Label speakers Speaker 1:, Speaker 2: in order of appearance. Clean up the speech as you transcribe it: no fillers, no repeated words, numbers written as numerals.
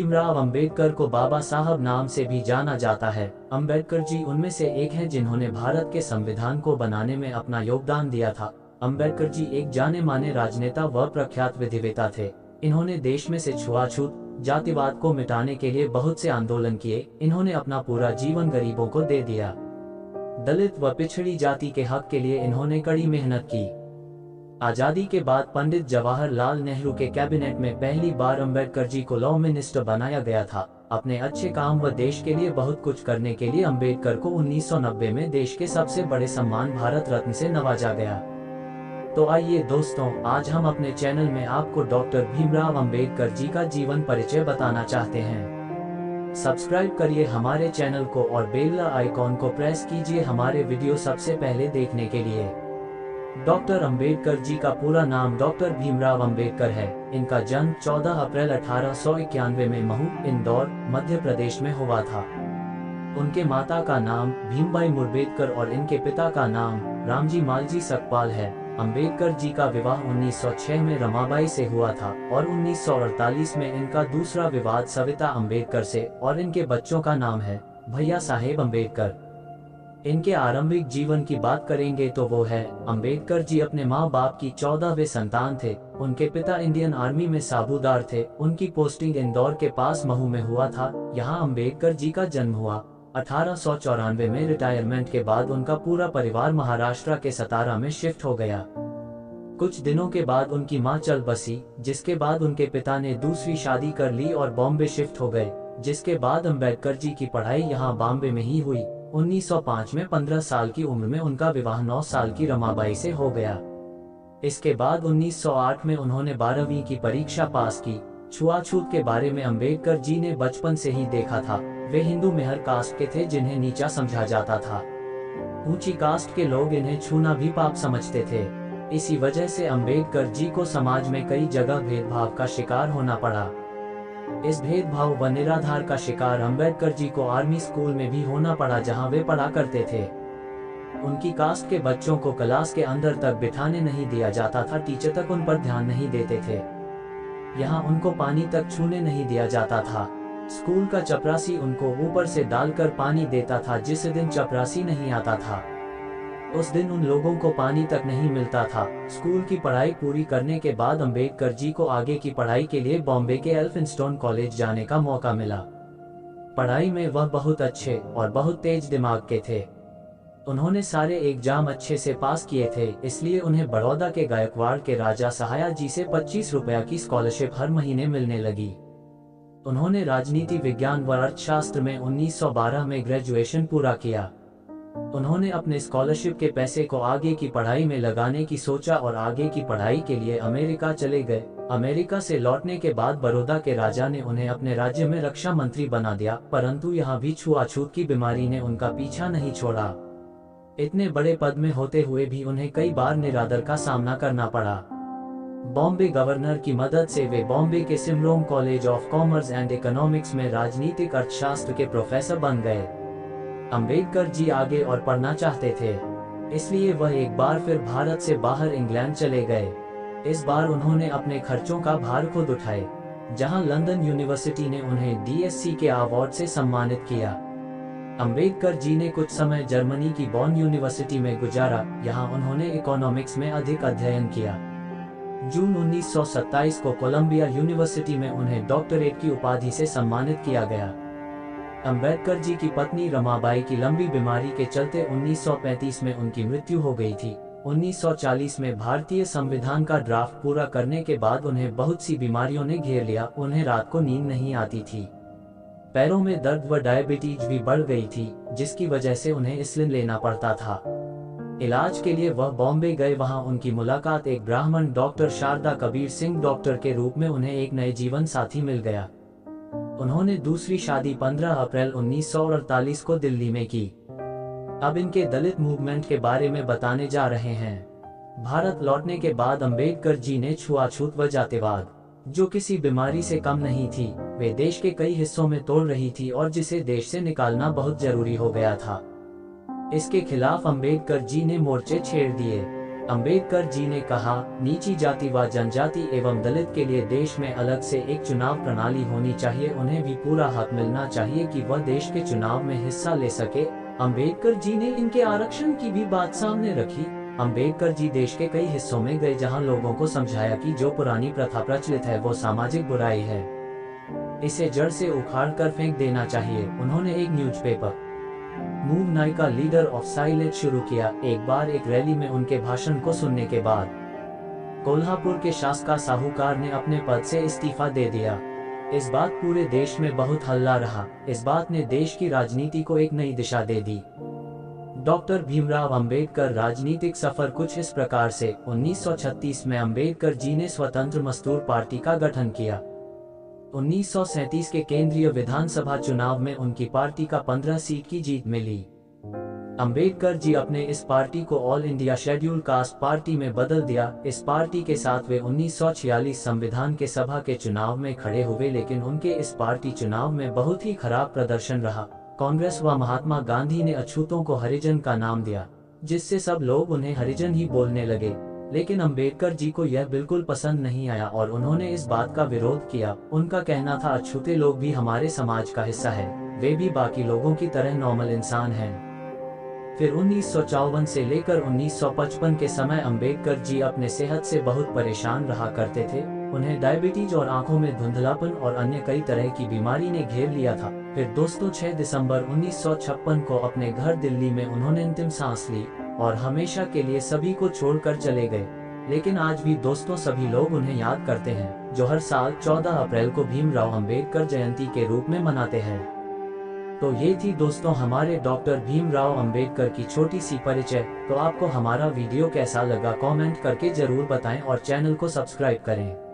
Speaker 1: भीमराव अंबेडकर को बाबा साहब नाम से भी जाना जाता है। अंबेडकर जी उनमें से एक हैं जिन्होंने भारत के संविधान को बनाने में अपना योगदान दिया था। अंबेडकर जी एक जाने माने राजनेता व प्रख्यात विधिवेता थे। इन्होंने देश में से छुआछूत, जातिवाद को मिटाने के लिए बहुत से आंदोलन किए। इन्होंने अपना पूरा जीवन गरीबों को दे दिया। दलित व पिछड़ी जाति के हक के लिए इन्होंने कड़ी मेहनत की। आजादी के बाद पंडित जवाहरलाल नेहरू के कैबिनेट में पहली बार अंबेडकर जी को लॉ मिनिस्टर बनाया गया था। अपने अच्छे काम व देश के लिए बहुत कुछ करने के लिए अंबेडकर को 1990 में देश के सबसे बड़े सम्मान भारत रत्न से नवाजा गया। तो आइए दोस्तों, आज हम अपने चैनल में आपको डॉक्टर भीमराव अंबेडकर जी का जीवन परिचय बताना चाहते हैं। सब्सक्राइब करिए हमारे चैनल को और बेल आइकॉन को प्रेस कीजिए हमारे वीडियो सबसे पहले देखने के लिए। डॉक्टर अंबेडकर जी का पूरा नाम डॉक्टर भीमराव अंबेडकर है। इनका जन्म 14 अप्रैल 1891 में महू, इंदौर, मध्य प्रदेश में हुआ था। उनके माता का नाम भीमबाई मुर्बेडकर और इनके पिता का नाम रामजी मालजी सकपाल है। अंबेडकर जी का विवाह 1906 में रमाबाई से हुआ था और 1948 में इनका दूसरा विवाह सविता अंबेडकर से और इनके बच्चों का नाम है भैया साहेब अंबेडकर। इनके आरंभिक जीवन की बात करेंगे तो वो है, अंबेडकर जी अपने माँ बाप की 14वें संतान थे। उनके पिता इंडियन आर्मी में साबूदार थे। उनकी पोस्टिंग इंदौर के पास महू में हुआ था। यहाँ अंबेडकर जी का जन्म हुआ। 1894 में रिटायरमेंट के बाद उनका पूरा परिवार महाराष्ट्र के सतारा में शिफ्ट हो गया। कुछ दिनों के बाद उनकी मां चल बसी, जिसके बाद उनके पिता ने दूसरी शादी कर ली और बॉम्बे शिफ्ट हो गए। जिसके बाद अंबेडकर जी की पढ़ाई यहाँ बॉम्बे में ही हुई। 1905 में 15 साल की उम्र में उनका विवाह 9 साल की रमाबाई से हो गया। इसके बाद 1908 में उन्होंने 12वीं की परीक्षा पास की। छुआछूत के बारे में अंबेडकर जी ने बचपन से ही देखा था। वे हिंदू मेहर कास्ट के थे जिन्हें नीचा समझा जाता था। ऊंची कास्ट के लोग इन्हें छूना भी पाप समझते थे। इसी वजह से अंबेडकर जी को समाज में कई जगह भेदभाव का शिकार होना पड़ा। इस भेदभाव व निराधार का शिकार अंबेडकर जी को आर्मी स्कूल में भी होना पड़ा, जहां वे पढ़ा करते थे। उनकी कास्ट के बच्चों को क्लास के अंदर तक बिठाने नहीं दिया जाता था। टीचर तक उन पर ध्यान नहीं देते थे। यहाँ उनको पानी तक छूने नहीं दिया जाता था। स्कूल का चपरासी उनको ऊपर से डालकर पानी देता था। जिस दिन चपरासी नहीं आता था उस दिन उन लोगों को पानी तक नहीं मिलता था। स्कूल की पढ़ाई पूरी करने के बाद अंबेडकर जी को आगे की पढ़ाई के लिए बॉम्बे के एल्फिंस्टन कॉलेज जाने का मौका मिला। पढ़ाई में वह बहुत अच्छे और बहुत तेज दिमाग के थे। उन्होंने सारे एग्जाम अच्छे से पास किए थे, इसलिए उन्हें बड़ौदा के गायकवाड़ के राजा सहाया जी से 25 रुपया की स्कॉलरशिप हर महीने मिलने लगी। उन्होंने राजनीति विज्ञान व अर्थशास्त्र में 1912 में ग्रेजुएशन पूरा किया। उन्होंने अपने स्कॉलरशिप के पैसे को आगे की पढ़ाई में लगाने की सोचा और आगे की पढ़ाई के लिए अमेरिका चले गए। अमेरिका से लौटने के बाद बड़ौदा के राजा ने उन्हें अपने राज्य में रक्षा मंत्री बना दिया, परंतु यहाँ भी छुआछूत की बीमारी ने उनका पीछा नहीं छोड़ा। इतने बड़े पद में होते हुए भी उन्हें कई बार निरादर का सामना करना पड़ा। बॉम्बे गवर्नर की मदद से वे बॉम्बे के Sydenham college of commerce and economics में राजनीतिक अर्थशास्त्र के प्रोफेसर बन गए। अंबेडकर जी आगे और पढ़ना चाहते थे, इसलिए वह एक बार फिर भारत से बाहर इंग्लैंड चले गए। इस बार उन्होंने अपने खर्चों का भार खुद उठाए, जहां लंदन यूनिवर्सिटी ने उन्हें डीएससी के अवार्ड से सम्मानित किया। अंबेडकर जी ने कुछ समय जर्मनी की बॉन यूनिवर्सिटी में गुजारा। यहां उन्होंने इकोनॉमिक्स में अधिक अध्ययन किया। जून 1927 को कोलंबिया यूनिवर्सिटी में उन्हें डॉक्टरेट की उपाधि से सम्मानित किया गया। अंबेडकर जी की पत्नी रमाबाई की लंबी बीमारी के चलते 1935 में उनकी मृत्यु हो गई थी। 1940 में भारतीय संविधान का ड्राफ्ट पूरा करने के बाद उन्हें बहुत सी बीमारियों ने घेर लिया। उन्हें रात को नींद नहीं आती थी। पैरों में दर्द व डायबिटीज भी बढ़ गई थी, जिसकी वजह से उन्हें इंसुलिन लेना पड़ता था। इलाज के लिए वह बॉम्बे गए। वहां उनकी मुलाकात एक ब्राह्मण डॉक्टर शारदा कबीर सिंह डॉक्टर के रूप में उन्हें एक नए जीवन साथी मिल गया। उन्होंने दूसरी शादी 15 अप्रैल 1948 को दिल्ली में की। अब इनके दलित मूवमेंट के बारे में बताने जा रहे हैं। भारत लौटने के बाद अंबेडकर जी ने छुआछूत व जातिवाद, जो किसी बीमारी से कम नहीं थी, वे देश के कई हिस्सों में तोड़ रही थी और जिसे देश से निकालना बहुत जरूरी हो गया था। इसके खिलाफ अंबेडकर जी ने मोर्चे छेड़ दिए। अंबेडकर जी ने कहा, नीची जाति व जनजाति एवं दलित के लिए देश में अलग से एक चुनाव प्रणाली होनी चाहिए। उन्हें भी पूरा हक मिलना चाहिए कि वह देश के चुनाव में हिस्सा ले सके। अंबेडकर जी ने इनके आरक्षण की भी बात सामने रखी। अंबेडकर जी देश के कई हिस्सों में गए जहां लोगों को समझाया कि जो पुरानी प्रथा प्रचलित है वो सामाजिक बुराई है, इसे जड़ से उखाड़ कर फेंक देना चाहिए। उन्होंने एक न्यूज़पेपर मूव नाई का लीडर ऑफ साइलेंट शुरू किया। एक बार एक रैली में उनके भाषण को सुनने के बाद कोल्हापुर के शासका साहूकार ने अपने पद से इस्तीफा दे दिया। इस बात पूरे देश में बहुत हल्ला रहा। इस बात ने देश की राजनीति को एक नई दिशा दे दी। डॉक्टर भीमराव अंबेडकर राजनीतिक सफर कुछ इस प्रकार से। 1936 में अंबेडकर जी ने स्वतंत्र मजदूर पार्टी का गठन किया। 1937 के केंद्रीय विधानसभा चुनाव में उनकी पार्टी का 15 सीट की जीत मिली। अंबेडकर जी अपने इस पार्टी को all India schedule caste party में बदल दिया। इस पार्टी के साथ वे 1946 संविधान के सभा के चुनाव में खड़े हुए, लेकिन उनके इस पार्टी चुनाव में बहुत ही खराब प्रदर्शन रहा। कांग्रेस व महात्मा गांधी ने अछूतों को हरिजन का नाम दिया, जिससे सब लोग उन्हें हरिजन ही बोलने लगे। लेकिन अंबेडकर जी को यह बिल्कुल पसंद नहीं आया और उन्होंने इस बात का विरोध किया। उनका कहना था, अछूते लोग भी हमारे समाज का हिस्सा है, वे भी बाकी लोगों की तरह नॉर्मल इंसान हैं। फिर 1954 से लेकर 1955 के समय अंबेडकर जी अपने सेहत से बहुत परेशान रहा करते थे। उन्हें डायबिटीज और आंखों में धुंधलापन और अन्य कई तरह की बीमारी ने घेर लिया था। फिर दोस्तों 6 दिसंबर 1956 को अपने घर दिल्ली में उन्होंने अंतिम सांस ली और हमेशा के लिए सभी को छोड़कर चले गए। लेकिन आज भी दोस्तों सभी लोग उन्हें याद करते हैं, जो हर साल 14 अप्रैल को भीमराव अंबेडकर जयंती के रूप में मनाते हैं। तो ये थी दोस्तों हमारे डॉक्टर भीमराव अंबेडकर की छोटी सी परिचय। तो आपको हमारा वीडियो कैसा लगा कमेंट करके जरूर बताएं और चैनल को सब्सक्राइब करें।